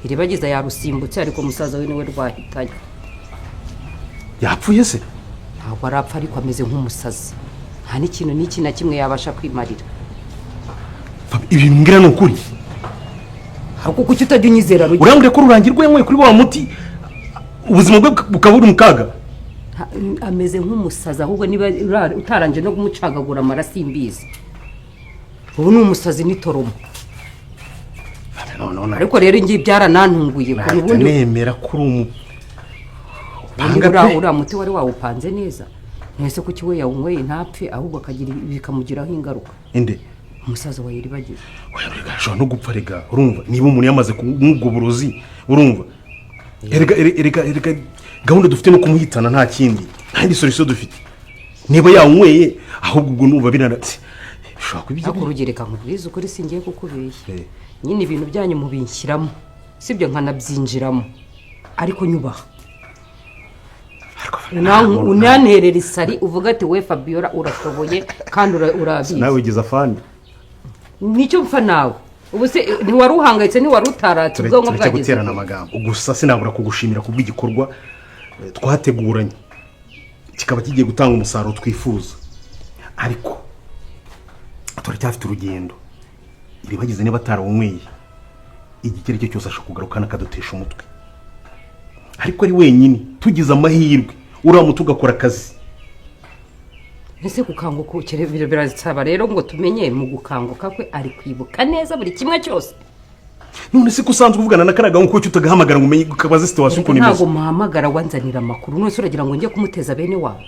iribagiza yarusimbutse ariko musaza we niwe rwahitanye. Yapfuye se? Ntabwo arapfa ariko ameze nk'umusazi, nta n'ikintu n'iki na kimwe yabasha kwimarira. Ibintu mbwira ni ukuri? Ahubwo kuki utajya unyizera Rugi? Urambwira ko Rurangirwa yanyweye kuri wa muti ubuzima bwe bukaba buri mu kaga? Ameze nk'umusazi ahubwo niba utaranje no kumucagagura amaraso imbizi. Ubu ni umusazi n'itoromo. Ariko rero ngiye byaranantunguye ko ubundi nemera kuri uriya muti wari wawupanze neza. Mwese kuki we yawunyweye ntapfe ahubwo akagira bikamugiraho ingaruka. Inde? Umusaza wa Iribagiza. Ashobora no gupfa rega, urumva? Niba umuntu yamaze kumubwo burozi, urumva? Erega gahunda dufite no kumuhitana nta kindi. Nta solution dufite. Niba yawunyweye ahubwo ubwo numva biranatse. Ushobora kubijya kurugereka nkubwiza ukuri singiye kukubeshya. Nyine ibintu byanyu mubinshyiramo. Sibyo nkanabyinjiramo. Ariko nyubaha. Unanterera isari uvuga ati we Fabiola urashoboye kandi urabizi. Nawe ugize afandi. Nicyo mfa nawe. Ubu se ntiwari uhangayitse ntiwari utaratse ubwonko bwageze. Guterana amagambo. Gusa sinabura kugushimira kubw'igikorwa twateguranye. Kikaba kigiye gutanga umusaruro twifuza. Ariko turacyafite urugendo. Iribagize niba atarawunyweye igikere cyo cyose ashaka kugarukana kadutesha umutwe. Ariko ari wenyine tugize amahirwe uramutu ugakora akazi. Ese gukanguka birasaba rero ngo tumenye mu gukanguka kwe ari kwibuka neza buri kimwe cyose. None se kusanzwe uvugana na karaga nko cyo utagahamagara ngo umenye ukabaza situation uko nimeze. Ntago muhamagara wanzanira amakuru none uragira ngo njye kumuteza bene wawe.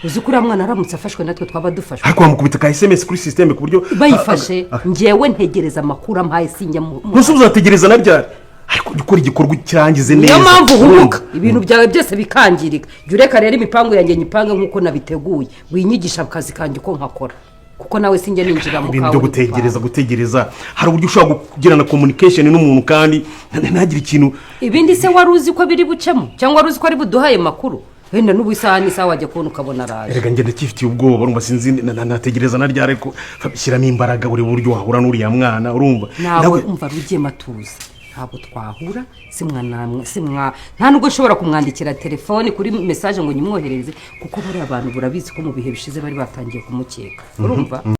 Uzi kuri amwana aramutse afashwe natwe twaba dufashwe. Ariko wamukubita ka SMS kuri system ku buryo bayifashe ngewe ntegereza amakuru ampaye sinjya mu. Nose uzategereza nabyara. Ariko dukora igikorwa cyangize neza. Niyo mpamvu hubuka ibintu byawe byose bikangirika. Jureka rero imipango yanjye nyipanga nkuko nabiteguye. Winyigisha akazi kanjye ko nkakora. Kuko nawe sinjye ninjira mu kawe. Ibintu gutegereza. Hari uburyo ushobora kugirana communication n'umuntu kandi ntagira ikintu. Ibindi se wari uzi ko biri bucemo cyangwa wari uzi ko ari buduhaye makuru. Wenda n'ubu isaha n'isaha wajya kubona ukabona araje. Erega ngende cyifitiye ubwoba urumva sinzi nategereza naryare ko shyiramo imbaraga buri buryo wahura n'uriya mwana urumva. Nawe umva rugiye matuza. Ntabwo twahura nta nubwo nshobora kumwandikira telefone kuri message ngo nyimwohereze kuko bari abantu burabizi ko mu bihe bishize bari batangiye kumukeka urumva.